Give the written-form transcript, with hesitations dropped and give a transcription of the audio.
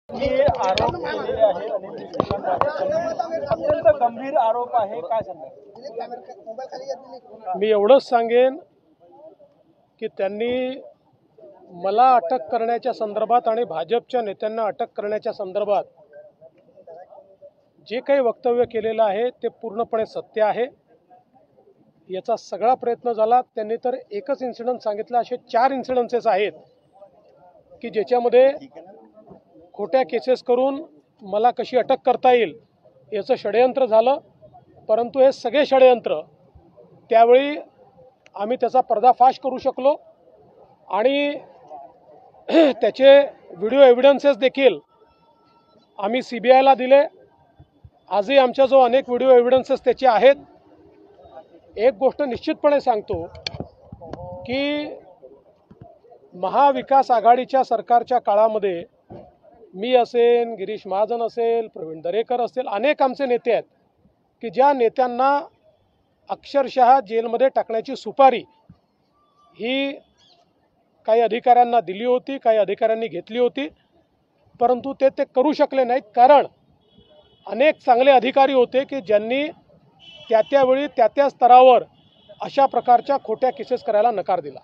जे आरोप केलेले आहेत अनिल देशमुखांवर अत्यंत गंभीर आरोप आहे, काय सांगणार? मी एवढंच सांगेन की त्यांनी मला अटक करण्याच्या संदर्भात आणि भाजपच्या नेत्यांना अटक करण्याच्या संदर्भात जे काही वक्तव्य केलेलं आहे ते पूर्णपणे सत्य आहे। याचा सगळा प्रयत्न झाला, त्यांनी तर एकच इन्सिडेंट सांगितलं, असे 4 इन्सिडेंसेस आहेत की ज्याच्यामध्ये खोट्या केसेस करून मला कशी अटक करता येईल याचं षडयंत्र झालं। परंतु हे सगळे षडयंत्र त्यावेळी आम्ही त्याचा पर्दाफाश करू शकलो आणि त्याचे व्हिडिओ एव्हिडन्सेस देखील आम्ही CBIला दिले। आजही आमच्याजवळ अनेक व्हिडिओ एव्हिडन्सेस त्याचे आहेत। एक गोष्ट निश्चितपणे सांगतो की महाविकास आघाडीच्या सरकारच्या काळामध्ये मी असेल, गिरीश महाजन असेल, प्रवीण दरेकर असेल, अनेक आमचे नेते आहेत की ज्या नेत्यांना अक्षरशः जेलमध्ये टाकण्याची सुपारी ही काही अधिकाऱ्यांना दिली होती, काही अधिकाऱ्यांनी घेतली होती, परंतु ते करू शकले नाहीत। कारण अनेक चांगले अधिकारी होते की ज्यांनी त्यावेळी त्या स्तरावर अशा प्रकारच्या खोट्या केसेस करायला नकार दिला।